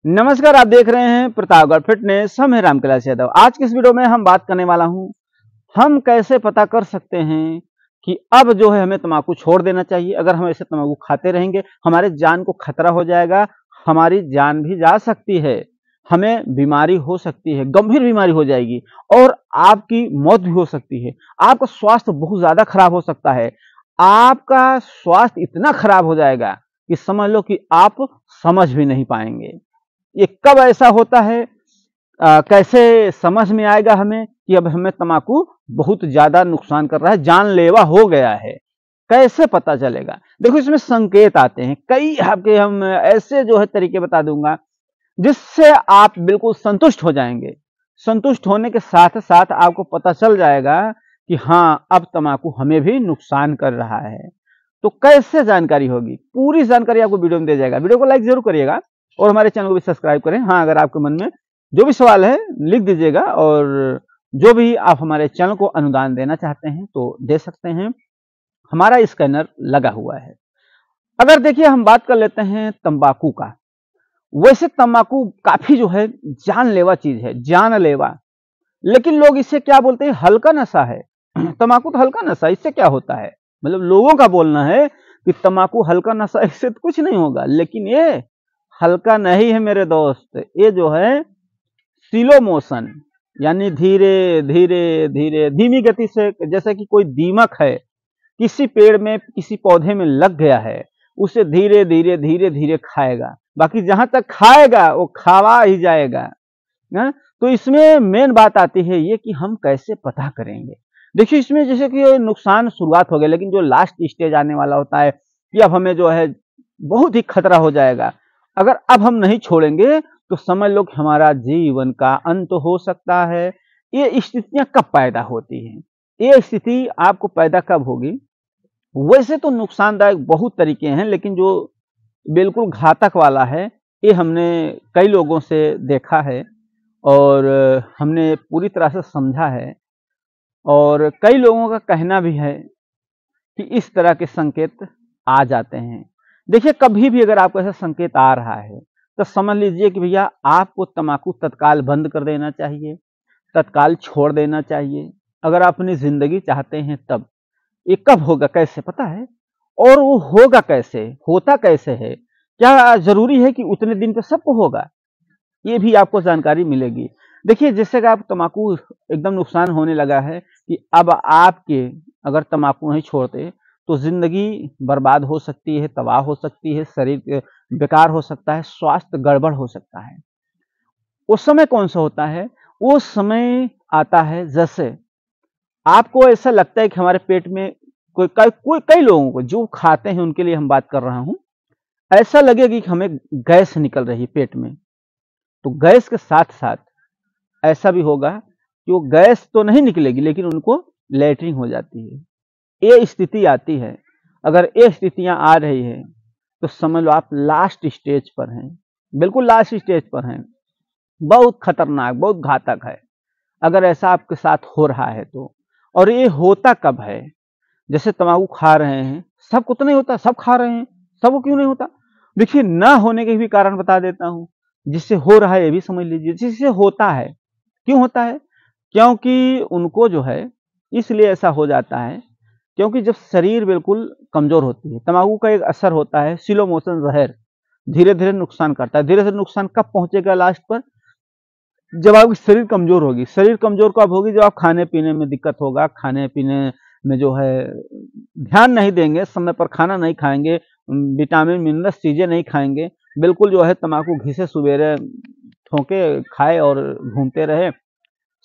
नमस्कार, आप देख रहे हैं प्रतापगढ़ फिटनेस। हम हैं रामकैलाश यादव। आज की इस वीडियो में हम बात करने वाला हूं, हम कैसे पता कर सकते हैं कि अब जो है हमें तंबाकू छोड़ देना चाहिए। अगर हम ऐसे तंबाकू खाते रहेंगे हमारे जान को खतरा हो जाएगा, हमारी जान भी जा सकती है, हमें बीमारी हो सकती है, गंभीर बीमारी हो जाएगी और आपकी मौत भी हो सकती है। आपका स्वास्थ्य बहुत ज्यादा खराब हो सकता है। आपका स्वास्थ्य इतना खराब हो जाएगा कि समझ लो कि आप समझ भी नहीं पाएंगे। ये कब ऐसा होता है, कैसे समझ में आएगा हमें कि अब हमें तंबाकू बहुत ज्यादा नुकसान कर रहा है, जानलेवा हो गया है? कैसे पता चलेगा? देखो, इसमें संकेत आते हैं कई आपके, हम ऐसे जो है तरीके बता दूंगा जिससे आप बिल्कुल संतुष्ट हो जाएंगे। संतुष्ट होने के साथ साथ आपको पता चल जाएगा कि हाँ, अब तंबाकू हमें भी नुकसान कर रहा है। तो कैसे जानकारी होगी? पूरी जानकारी आपको वीडियो में दे जाएगा। वीडियो को लाइक जरूर करिएगा और हमारे चैनल को भी सब्सक्राइब करें। हाँ, अगर आपके मन में जो भी सवाल है लिख दीजिएगा और जो भी आप हमारे चैनल को अनुदान देना चाहते हैं तो दे सकते हैं। हमारा स्कैनर लगा हुआ है। अगर देखिए, हम बात कर लेते हैं तंबाकू का। वैसे तंबाकू काफी जो है जानलेवा चीज है, जानलेवा। लेकिन लोग इससे क्या बोलते हैं? हल्का नशा है। तंबाकू तो हल्का नशा, इससे क्या होता है? मतलब लोगों का बोलना है कि तंबाकू हल्का नशा, इससे तो कुछ नहीं होगा। लेकिन ये हल्का नहीं है मेरे दोस्त। ये जो है स्लो मोशन, यानी धीरे धीरे धीरे धीमी गति से, जैसे कि कोई दीमक है किसी पेड़ में, किसी पौधे में लग गया है, उसे धीरे धीरे धीरे धीरे खाएगा। बाकी जहां तक खाएगा वो खावा ही जाएगा ना। तो इसमें मेन बात आती है ये कि हम कैसे पता करेंगे। देखिए, इसमें जैसे कि नुकसान शुरुआत हो गया, लेकिन जो लास्ट स्टेज आने वाला होता है कि अब हमें जो है बहुत ही खतरा हो जाएगा। अगर अब हम नहीं छोड़ेंगे तो समझ लो कि हमारा जीवन का अंत हो सकता है। ये स्थितियां कब पैदा होती हैं? ये स्थिति आपको पैदा कब होगी? वैसे तो नुकसानदायक बहुत तरीके हैं, लेकिन जो बिल्कुल घातक वाला है ये हमने कई लोगों से देखा है और हमने पूरी तरह से समझा है। और कई लोगों का कहना भी है कि इस तरह के संकेत आ जाते हैं। देखिए, कभी भी अगर आपको ऐसा संकेत आ रहा है तो समझ लीजिए कि भैया आपको तंबाकू तत्काल बंद कर देना चाहिए, तत्काल छोड़ देना चाहिए। अगर आप अपनी जिंदगी चाहते हैं तब। ये कब होगा, कैसे पता है? और वो होगा कैसे, होता कैसे है? क्या जरूरी है कि उतने दिन पे सबको होगा? ये भी आपको जानकारी मिलेगी। देखिए, जैसे कि आप तंबाकू एकदम नुकसान होने लगा है कि अब आपके अगर तंबाकू नहीं छोड़ते तो जिंदगी बर्बाद हो सकती है, तबाह हो सकती है, शरीर बेकार हो सकता है, स्वास्थ्य गड़बड़ हो सकता है। उस समय कौन सा होता है? वो समय आता है जैसे आपको ऐसा लगता है कि हमारे पेट में कई लोगों को जो खाते हैं उनके लिए हम बात कर रहा हूं, ऐसा लगेगी कि हमें गैस निकल रही है पेट में। तो गैस के साथ साथ ऐसा भी होगा कि वो गैस तो नहीं निकलेगी लेकिन उनको लैट्रिन हो जाती है। ये स्थिति आती है। अगर ये स्थितियां आ रही है तो समझ लो आप लास्ट स्टेज पर हैं, बिल्कुल लास्ट स्टेज पर हैं। बहुत खतरनाक, बहुत घातक है अगर ऐसा आपके साथ हो रहा है तो। और ये होता कब है? जैसे तंबाकू खा रहे हैं, सबको तो नहीं होता, सब खा रहे हैं, सबको क्यों नहीं होता? देखिए, ना होने के भी कारण बता देता हूं। जिससे हो रहा है ये भी समझ लीजिए, जिससे होता है। क्यों होता है? क्योंकि उनको जो है, इसलिए ऐसा हो जाता है क्योंकि जब शरीर बिल्कुल कमजोर होती है, तंबाकू का एक असर होता है स्लो मोशन जहर, धीरे धीरे नुकसान करता है। धीरे धीरे नुकसान कब पहुंचेगा लास्ट पर? जब आपकी शरीर कमजोर होगी। शरीर कमजोर कब होगी? जब आप खाने पीने में दिक्कत होगा, खाने पीने में जो है ध्यान नहीं देंगे, समय पर खाना नहीं खाएंगे, विटामिन मिनरल्स चीजें नहीं खाएंगे, बिल्कुल जो है तंबाकू घिसे सुबेरे ठोके खाए और घूमते रहे,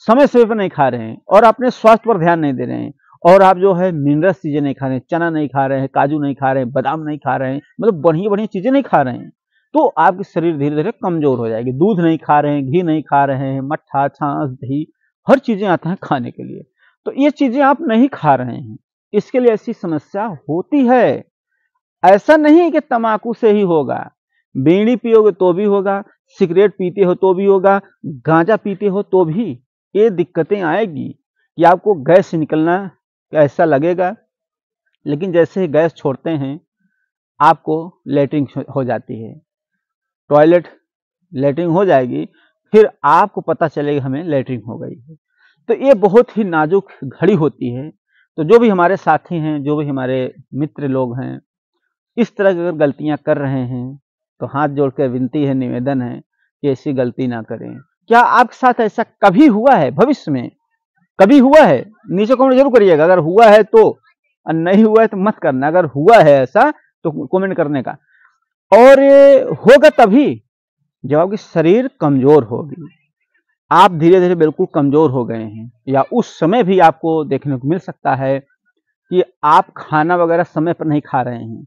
समय समय पर नहीं खा रहे हैं और अपने स्वास्थ्य पर ध्यान नहीं दे रहे हैं, और आप जो है मिनरल्स चीजें नहीं खा रहे हैं, चना नहीं खा रहे हैं, काजू नहीं खा रहे हैं, बादाम नहीं खा रहे हैं, मतलब बढ़िया बढ़िया चीजें नहीं खा रहे हैं, तो आपकी शरीर धीरे धीरे कमजोर हो जाएगी। दूध नहीं खा रहे हैं, घी नहीं खा रहे हैं, मट्ठा छाछ दही हर चीजें आता है खाने के लिए, तो ये चीजें आप नहीं खा रहे हैं, इसके लिए ऐसी समस्या होती है। ऐसा नहीं कि तंबाकू से ही होगा, बीड़ी पियोगे तो भी होगा, सिगरेट पीते हो तो भी होगा, गांजा पीते हो तो भी ये दिक्कतें आएगी कि आपको गैस निकलना ऐसा लगेगा। लेकिन जैसे ही गैस छोड़ते हैं आपको लेटरिन हो जाती है, टॉयलेट लेटरिन हो जाएगी, फिर आपको पता चलेगा हमें लेटरिन हो गई है। तो ये बहुत ही नाजुक घड़ी होती है। तो जो भी हमारे साथी हैं, जो भी हमारे मित्र लोग हैं, इस तरह की अगर गलतियां कर रहे हैं तो हाथ जोड़कर विनती है, निवेदन है कि ऐसी गलती ना करें। क्या आपके साथ ऐसा कभी हुआ है? भविष्य में कभी हुआ है? नीचे कमेंट जरूर करिएगा अगर हुआ है तो, और नहीं हुआ है तो मत करना। अगर हुआ है ऐसा तो कमेंट करने का। और ये होगा तभी जब आपकी शरीर कमजोर होगी, आप धीरे धीरे बिल्कुल कमजोर हो गए हैं, या उस समय भी आपको देखने को मिल सकता है कि आप खाना वगैरह समय पर नहीं खा रहे हैं,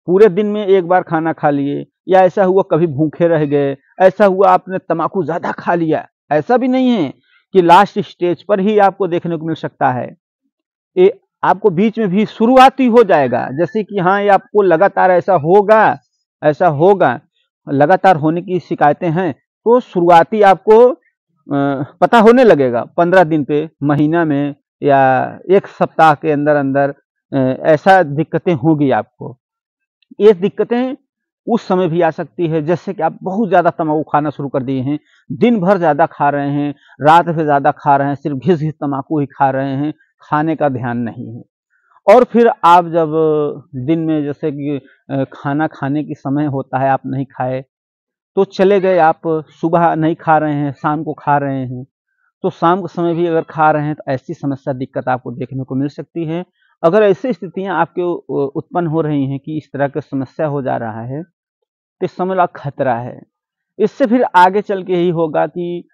पूरे दिन में एक बार खाना खा लिए, या ऐसा हुआ कभी भूखे रह गए, ऐसा हुआ आपने तम्बाकू ज्यादा खा लिया। ऐसा भी नहीं है कि लास्ट स्टेज पर ही आपको देखने को मिल सकता है, ये आपको बीच में भी शुरुआती हो जाएगा। जैसे कि हाँ, ये आपको लगातार ऐसा होगा, लगातार होने की शिकायतें हैं, तो शुरुआती आपको पता होने लगेगा 15 दिन पे, महीना में, या एक सप्ताह के अंदर अंदर ऐसा दिक्कतें होगी आपको। ये दिक्कतें उस समय भी आ सकती है, जैसे कि आप बहुत ज्यादा तम्बाकू खाना शुरू कर दिए हैं, दिन भर ज्यादा खा रहे हैं, रात में ज्यादा खा रहे हैं, सिर्फ घिस घिस तम्बाकू ही खा रहे हैं, खाने का ध्यान नहीं है। और फिर आप जब दिन में जैसे कि खाना खाने की समय होता है, आप नहीं खाए तो चले गए, आप सुबह नहीं खा रहे हैं, शाम को खा रहे हैं, तो शाम के समय भी अगर खा रहे हैं तो ऐसी समस्या दिक्कत आपको देखने को मिल सकती है। अगर ऐसी स्थितियां आपके उत्पन्न हो रही हैं कि इस तरह की समस्या हो जा रहा है, तो समझ लो खतरा है। इससे फिर आगे चल के यही होगा कि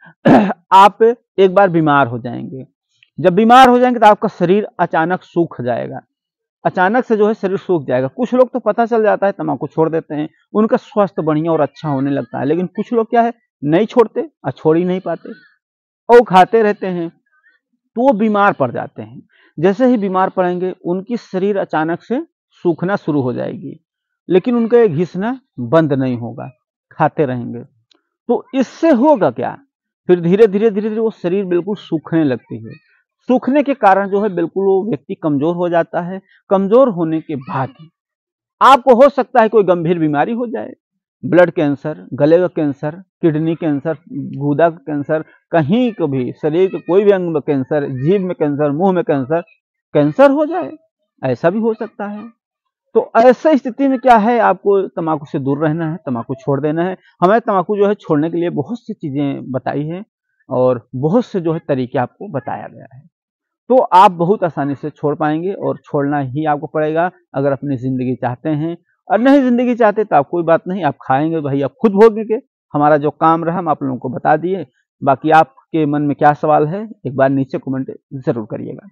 आप एक बार बीमार हो जाएंगे। जब बीमार हो जाएंगे तो आपका शरीर अचानक सूख जाएगा, अचानक से जो है शरीर सूख जाएगा। कुछ लोग तो पता चल जाता है, तम्बाकू छोड़ देते हैं, उनका स्वास्थ्य बढ़िया और अच्छा होने लगता है। लेकिन कुछ लोग क्या है, नहीं छोड़ते और छोड़ ही नहीं पाते, और खाते रहते हैं, तो वो बीमार पड़ जाते हैं। जैसे ही बीमार पड़ेंगे, उनकी शरीर अचानक से सूखना शुरू हो जाएगी, लेकिन उनका ये घिसना बंद नहीं होगा, खाते रहेंगे। तो इससे होगा क्या, फिर धीरे धीरे वो शरीर बिल्कुल सूखने लगती है। सूखने के कारण जो है बिल्कुल वो व्यक्ति कमजोर हो जाता है। कमजोर होने के बाद आपको हो सकता है कोई गंभीर बीमारी हो जाए, ब्लड कैंसर, गले का कैंसर, किडनी कैंसर, गुदा का कैंसर, कहीं को भी शरीर के कोई भी अंग में कैंसर, जीभ में कैंसर, मुंह में कैंसर, कैंसर हो जाए, ऐसा भी हो सकता है। तो ऐसे स्थिति में क्या है, आपको तम्बाकू से दूर रहना है, तम्बाकू छोड़ देना है। हमें तम्बाकू जो है छोड़ने के लिए बहुत सी चीजें बताई है, और बहुत से जो है तरीके आपको बताया गया है। तो आप बहुत आसानी से छोड़ पाएंगे, और छोड़ना ही आपको पड़ेगा अगर अपनी ज़िंदगी चाहते हैं। और नहीं ज़िंदगी चाहते तो आप कोई बात नहीं, आप खाएंगे भाई, आप खुद भोगेंगे। हमारा जो काम रहा हम आप लोगों को बता दिए। बाकी आपके मन में क्या सवाल है, एक बार नीचे कमेंट ज़रूर करिएगा।